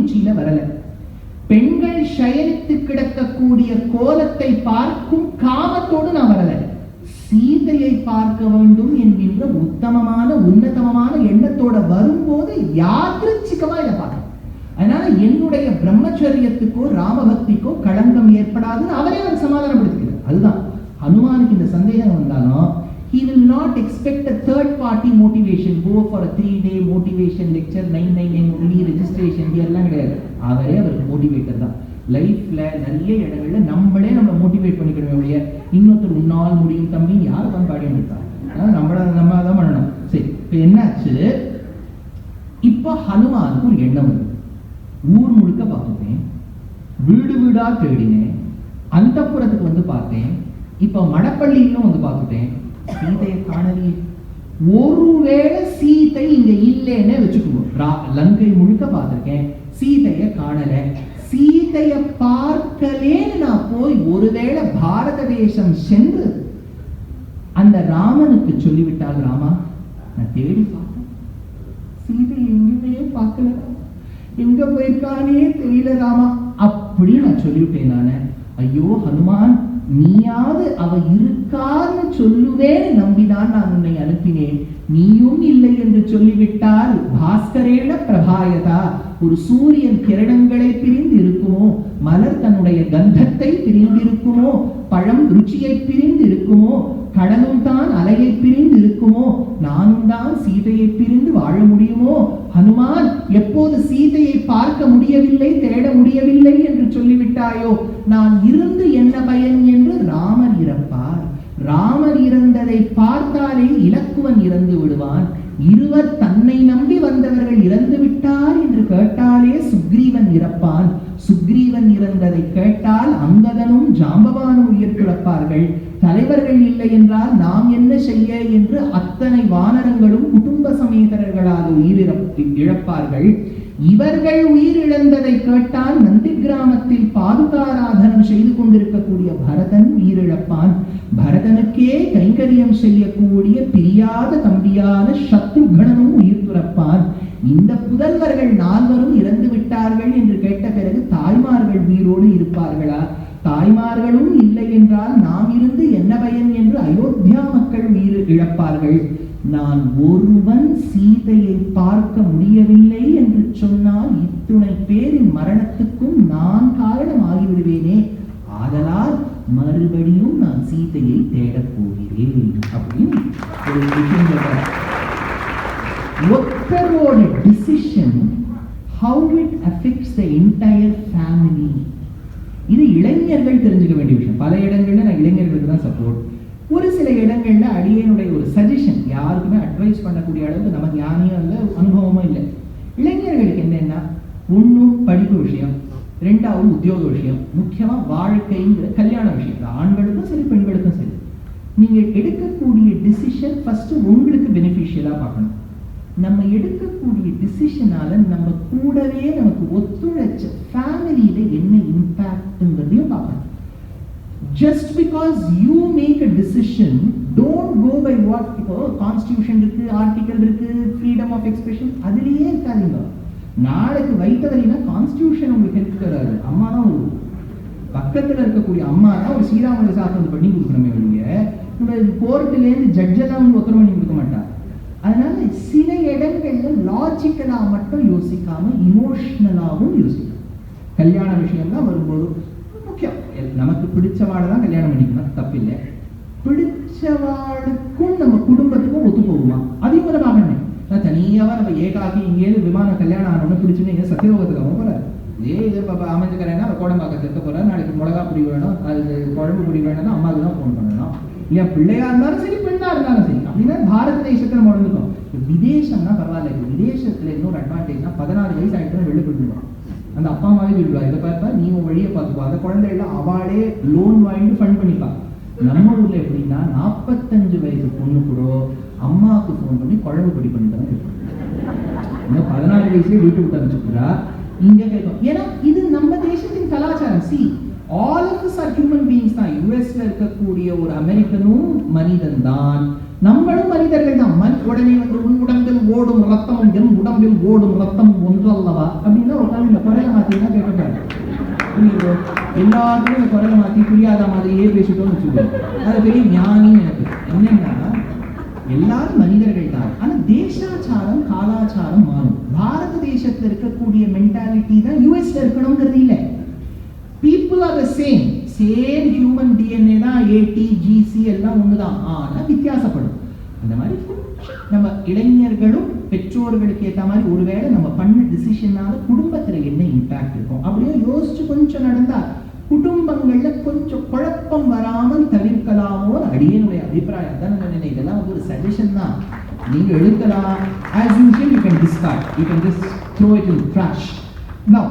ருச்சியில வரல. பெண்கள் சயனித்து கிடக்கக்கூடிய கோலத்தை பார்க்கும் காமத்தோடு நான் வரல. சீதையை பார்க்க வேண்டும் என்கின்ற உத்தமமான உன்னதமான எண்ணத்தோட வரும்போது யாத்ரிச்சிகமா இதை பார்க்க. அதனால என்னுடைய பிரம்மச்சரியத்துக்கோ ராமபக்திக்கோ களங்கம் ஏற்படாதுன்னு அவரே அவர் சமாதானப்படுத்திக்கிறார். அதுதான் ஹனுமானுக்கு இந்த சந்தேகம் வந்தாலும் he will not expect a third party motivation, go for a 3-day motivation lecture, 999 only registration எல்லாம் கிடையாது. அவரே அவருக்கு மோட்டிவேட்டர் தான். லைஃப்ல நிறைய இடங்கள்ல நம்மளே நம்ம மோட்டிவேட் பண்ணிக்கணும். ஒழிய இன்னொருத்தர் உன்னால் முடியும் தம்பின்னு யார் தான் பாடி நினைத்தாங்க. நம்ம தான் பண்ணணும். சரி, இப்போ என்னாச்சு? இப்போ ஹனுமானுக்கு ஒரு எண்ணம் வருது. ஊர் முழுக்க பார்த்துட்டேன், வீடு வீடா தேடினேன், அந்தப்புறத்துக்கு வந்து பார்த்தேன், இப்போ மடப்பள்ளியிலும் வந்து பார்த்துட்டேன், சீதையை காணலையே. ஒருவேளை சீதை இங்க இல்லைன்னு வச்சுக்கணும். லங்கை முழுக்க பார்த்திருக்கேன், சீதையை காணல. சீதைய பார்க்கலேன்னு நான் போய் ஒருவேளை பாரத தேசம் சென்று அந்த ராமனுக்கு சொல்லிவிட்டால், ராமா நான் தேடி பார்த்தேன், சீதை எங்குமே பார்க்கல, எங்க போயிருக்கானே தெரியல ராமா அப்படி நான் சொல்லிவிட்டேன். நானு ஐயோ ஹனுமான், நீயாவது அவ இருக்கான்னு சொல்லுவேன் நம்பிதான் நான் உன்னை அனுப்பினேன். நீயும் இல்லை என்று சொல்லிவிட்டால் பாஸ்கரேன பிரபாயதா, ஒரு சூரியன் கிரணங்களை பிரிந்து இருக்குமோ, மலர் தன்னுடைய கந்தத்தை பிரிந்து இருக்குமோ, பழம் ருச்சியை பிரிந்து இருக்குமோ, கடலும் தான் அலையை பிரிந்து இருக்குமோ, நானும் தான் சீதையை பிரிந்து வாழ முடியுமோ? ஹனுமான், எப்போது சீதையை பார்க்க முடியவில்லை, தேட முடியவில்லை என்று சொல்லிவிட்டாயோ, நான் இருந்து என்ன பயன் என்று ராமர் இறப்பார். ராமர் இறந்ததை பார்த்தாலே இலக்குவன் இறந்து விடுவான். இருவர் தன்னை நம்பி வந்தவர்கள் இறந்து விட்டார் என்று கேட்டாலே சுக்ரீவன் இறப்பான். சுக்ரீவன் இறந்ததை கேட்டால் அங்கதனும் ஜாம்பவானும் உயிர் பிறப்பார்கள். தலைவர்கள் இல்லை என்றால் நாம் என்ன செய்ய என்று அத்தனை வானரங்களும் குடும்ப சமேதரர்களாக உயிர் இழப்பார்கள். இவர்கள் உயிரிழந்ததை கேட்டால் நந்தி கிராமத்தில் பாதுகாராதனம் செய்து கொண்டிருக்கக்கூடிய பரதன் உயிரிழப்பான். பரதனுக்கே கைங்கரியம் செய்யக்கூடிய பிரியாத தம்பியான சத்ருகணனும் உயிர் துறப்பான். இந்த புதல்வர்கள் நால்வரும் இறந்து விட்டார்கள் என்று கேட்ட பிறகு தாய்மார்கள் உயிரோடு இருப்பார்களா? தாய்மார்களும் இல்லை என்றால் நாம் இருந்து என்ன பயன் என்று அயோத்தியா மக்கள் உயிர் இழப்பார்கள். நான் ஒருவன் சீதையை பார்க்க முடியவில்லை என்று சொன்னால் இத்துணை பேரின் மரணத்துக்கும் நான் காரணம் ஆகிவிடுவேனே. ஆதலால் மறுபடியும் நான் சீதையை தேடப் போகிறேன் அப்படின்னு ஒரு விஷயம் சொல்றார். ஒருத்தரோட decision how it affects the entire family. இது இளைஞர்கள் தெரிஞ்சுக்க வேண்டிய விஷயம். பல இடங்கள்ல நான் இளைஞர்களுக்கு தான் சப்போர்ட். ஒரு சில இடங்கள்ல அடியனுடைய ஒரு சஜஷன், யாருக்குமே அட்வைஸ் பண்ணக்கூடிய அளவுக்கு நமக்கு ஞானியும் இல்லை, அனுபவமும் இல்லை. இளைஞர்களுக்கு என்னன்னா, ஒன்றும் படிப்பு விஷயம், ரெண்டாவது உத்தியோக விஷயம், முக்கியமா வாழ்க்கைங்கிற கல்யாண விஷயம். ஆண்களுக்கும் சரி பெண்களுக்கும் சரி, நீங்க எடுக்கக்கூடிய டிசிஷன் ஃபர்ஸ்ட் உங்களுக்கு பெனிஃபிஷியலா பார்க்கணும். நம்ம எடுக்கக்கூடிய டிசிஷனால நம்ம கூடவே நமக்கு ஒத்துழைச்ச ஃபேமிலியில என்ன இம்பாக்ட்ங்கிறதையும் பார்க்கணும். Just because you make a decision, don't go by what constitution இருக்கு, ஆர்டிகல் இருக்கு, freedom of expression, அதுலயே இருக்காதீங்க. நாளைக்கு வைத்தவரினா கான்ஸ்டிடியூஷன் உங்களுக்கு ஹெல்ப் தராது. அம்மா தான் ஒரு பக்கத்துல இருக்கக்கூடிய அம்மா தான் ஒரு ஸ்ரீராம சாசனம் பண்ணி கொடுக்கணுமே ஒழிய கோர்ட்டிலேருந்து ஜட்ஜெல்லாம் அவங்க ஒத்தரம் பண்ணி கொடுக்க மாட்டாங்க. அதனால சில இடங்கள்ல லாஜிக்கலா மட்டும் யோசிக்காம இமோஷனலாவும் யோசிக்கணும். கல்யாண விஷயம்லாம் வரும்போது முக்கியம், நமக்கு பிடிச்சவாளை தான் கல்யாணம் பண்ணிக்கணும், தப்பில்லை. பிடிச்சவாளுக்கும் நம்ம குடும்பத்துக்கும் ஒத்து போகுமா அதையும் கூட பார்க்கணும். தனியாவா நம்ம ஏகாக்கி இங்கேருந்து விமான கல்யாணம் ஆனோன்னு பிடிச்சுன்னு சத்தியலோகத்துக்கு அவங்க போறாரு. இது அமைஞ்சுக்கிறேன்னா கோடம்பாக்கத்தில் இருக்க போறாரு. நாளைக்கு மிளகா பொடி வேணும், அது குழம்பு பொடி வேணும்னா அம்மாவுக்கு தான் ஃபோன் பண்ணணும். இல்லையா பிள்ளையா இருந்தாலும் சரி பெண்ணா இருந்தாலும் சரி. அப்படின்னா பாரத தேசத்துல நம்ம வந்துட்டோம். விதேசம்னா பரவாயில்ல. விதேசத்துல இன்னொரு அட்வான்டேஜ்னா 16 வயசு ஆகிட்டு வெளில போயிடுவான். அந்த அப்பா அம்மாவே விடுவா, இதை பார்த்தா நீ உன் வழியை பார்த்துப்பா. அந்த குழந்தைகள அவளே லோன் வாங்கிட்டு ஃபண்ட் பண்ணிப்பா. நம்ம ஊர்ல எப்படின்னா 45 வயசு பொண்ணு கூட அம்மாவுக்கு ஃபோன் பண்ணி குழம்பு பொடி பண்ணிட்டு இருக்கும். 16 வயசுலேயே வீட்டு விட்டு அனுப்பிச்சுக்கிறா. இங்க கேட்கும். ஏன்னா இது நம்ம தேசத்தின் கலாச்சாரம். See all of us are human beings தான். யூஎஸ்ல இருக்கக்கூடிய ஒரு அமெரிக்கனும் மனிதன் தான், நம்மளும் மனிதர்கள் தான். உடனே வந்து உன் உடம்பில் ஓடும் ரத்தமும் என் உடம்பில் ஓடும் ரத்தமும் ஒன்றல்லவா அப்படின்னா உட்காந்து இந்த குரலை மாத்தினா கேட்கக்கூடாது. எல்லாத்தையும் இந்த குரலை மாத்தி புரியாத மாதிரியே பேசிட்டோம்னு வச்சுக்கோங்க, அது பெரிய ஞானின்னு எனக்கு. என்னன்னா எல்லாரும் மனிதர்கள் தான், ஆனா தேசாச்சாரம் காலாச்சாரம் மாறும். பாரத தேசத்துல இருக்கக்கூடிய மென்டாலிட்டி தான் யூஎஸ்ல இருக்கணுங்கிறது இல்லை. people are the same human DNA தான், ATGC எல்லாம் ஒண்ணுதான், ஆனா வித்தியாசப்படும். அந்த மாதிரி நம்ம இளைஞர்களும் பெற்றோர்களுக்கு ஏற்ற மாதிரி ஒருவேளை நம்ம பண்ண டிசிஷனால குடும்பத்துல என்ன இம்பாக்ட் இருக்கும் அப்படியே யோசிச்சு கொஞ்சம் நடந்தா குடும்பங்கள்ல கொஞ்சம் குழப்பம் வராமல் தவிர்க்கலாமோ அடியனுடைய அபிப்பிராயம் தான். நான் இதெல்லாம் ஒரு சஜஷன் தான், நீங்க எழுதலாம். as usual you can discard, you can just throw it in trash. now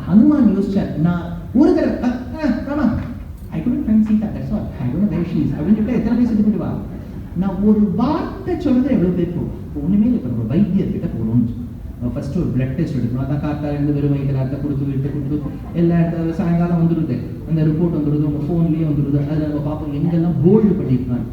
Hanuman யோசிச்சார், நான் ஒரு தடவை Rama I couldn't find Sita, that's all, I don't know where she is அப்படின்னு சொல்லிட்டு எத்தனை பேர் செஞ்சு போடுவா. நான் ஒரு வார்த்தை சொல்றது எவ்வளவு பேர் போகும். ஒண்ணுமே இல்லை, இப்போ நம்ம வைத்தியர்கிட்ட போறோம்னு ஃபர்ஸ்ட் ஒரு பிளட் டெஸ்ட் எடுக்கணும். அதான் காத்தா இருந்து வெறும் வயிற்றுல அத்தை கொடுத்து எல்லா இடத்துல சாயங்காலம் வந்துடுது, அந்த ரிப்போர்ட் வந்துடுது, உங்க ஃபோன்லேயே வந்துடுது. அதில் நம்ம பார்ப்போம் எங்கெல்லாம் போல்டு பண்ணியிருக்காங்க,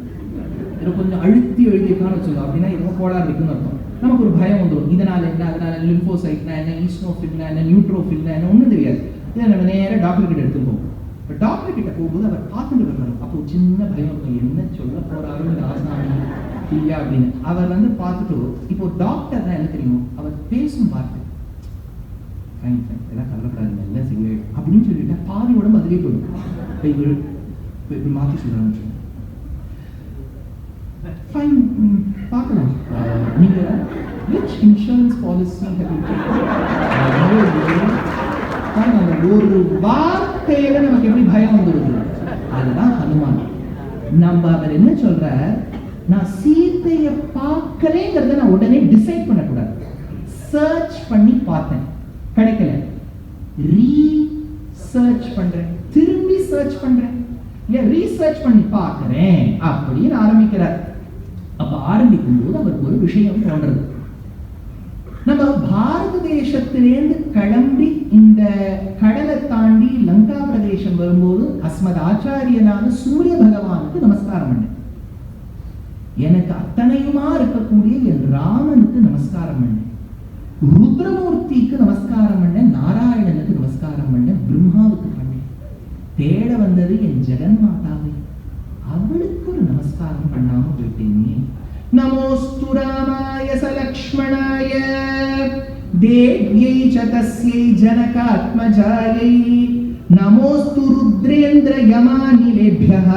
இதை கொஞ்சம் அழுத்தி எழுதியிருக்கான்னு வச்சுக்கோங்க, அப்படின்னா எவ்வளோ கோளாறு இருக்குன்னு அர்த்தம். நமக்கு ஒரு பயம் வந்துடும், இதனால என்ன, அதனால லிம்போசைட்னா என்ன, ஈஸ்னோஃபில்னா என்ன, நியூட்ரோஃபில்னா என்ன, ஒன்றும் தெரியாது. இதை நம்ம நேராக டாக்டர் கிட்ட எடுத்து போவோம். இப்போ டாக்டர் கிட்ட போகும்போது அவர் பார்த்துட்டு வரணும். அப்போ சின்ன பயம் இருக்கும், என்ன சொல்ல போறாரு இந்த ஆசாமி இல்லையா அப்படின்னு. அவர் வந்து பார்த்துட்டு, இப்போ டாக்டர் தான் என்ன தெரியும், அவர் பேசும் வார்த்தை எல்லாம் கவலைப்படாது எல்லாம் செய்ய அப்படின்னு சொல்லிட்டு பாதி உடம்பு அதிலே போயிடும். இப்படி மாற்றி சொல்றாங்க, ஃபைன் பார்க்கலாம், நீங்க which insurance policy have you taken? ஒரு வார்த்தையில நமக்கு எப்படி பயம் வந்துடுது. அதுதான் ஹனுமான். நம்ம அவர் என்ன சொல்ற, நான் சீதையை பார்க்கலேங்கிறத நான் உடனே டிசைட் பண்ணக்கூடாது. சர்ச் பண்ணி பார்த்தேன், கிடைக்கல, ரீசர்ச் பண்றேன், திரும்பி சர்ச் பண்றேன், இல்ல ரீசர்ச் பண்ணி பார்க்கிறேன் அப்படின்னு ஆரம்பிக்கிறார். அப்ப ஆரம்பிக்கும் போது அவருக்கு ஒரு விஷயம் தோன்றது. நம்ம பாரத தேசத்திலேருந்து கிளம்பி இந்த கடலை தாண்டி லங்கா பிரதேசம் வரும்போது அஸ்மத் ஆச்சாரியனான சூரிய பகவானுக்கு நமஸ்காரம் பண்ணேன். எனக்கு அத்தனையுமா இருக்கக்கூடிய என் ராமனுக்கு நமஸ்காரம் பண்ணேன், ருத்ரமூர்த்திக்கு நமஸ்காரம் பண்ணேன், நாராயணனுக்கு நமஸ்காரம் பண்ணேன், பிரம்மாவுக்கு பண்ணேன். தேட வந்தது என் ஜெகன் மாதாவை, அவளுக்கு ஒரு நமஸ்காரம் பண்ணாம போயிட்டேனே. நமோஸ்து ராமாய சலக்ஷ்மணாய தேவ்யை ச தஸ்யை ஜனகாத்மஜாயை நமோஸ்து ருத்ரேந்திர யமானிலேभ्यः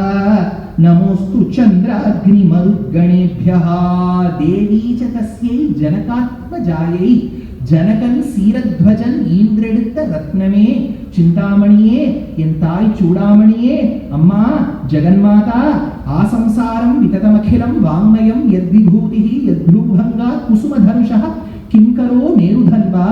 நமோஸ்து சந்திராக்னி மருத்கணேभ्यः தேவி ச தஸ்யை ஜனகாத்மஜாயை ஜனகன் சீரத்வஜன் ஈன்றெடுத்த ரத்னமே சிந்தாமணியே என் தாய் சூடாமணியே அம்மா ஜெகன்மாதா ஆசம்சாரம் விததமகிலம் வாங்மயம் யத்விபூதிஹி யத்ரூபங்கா குசுமதனுஷः கிங்கரோ மேருதன்வா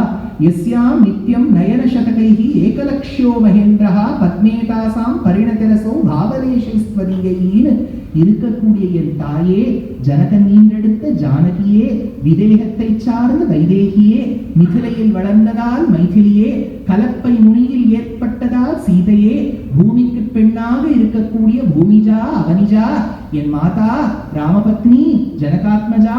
யஸ்யாம் நித்யம் நயனசதகைஹி ஏகலக்ஷ்யோ மகேந்திரஹ பத்மேதாசாம் பரிணதரசோ பாவலேஷைஸ்வதீயைன்னு இருக்கக்கூடிய என் தாயே, ஜனகன் ஈன்றெடுத்த ஜானகியே, விதேகத்தை சார்ந்த வைதேகியே, மிதிலையில் வளர்ந்ததால் மைதிலியே, கலப்பை முனியில் ஏற்பட்டதால் சீதையே, பூமிக்கு பெண்ணாக இருக்கக்கூடிய பூமிஜா அவனிஜா, என் மாதா ராமபத்னி ஜனகாத்மஜா.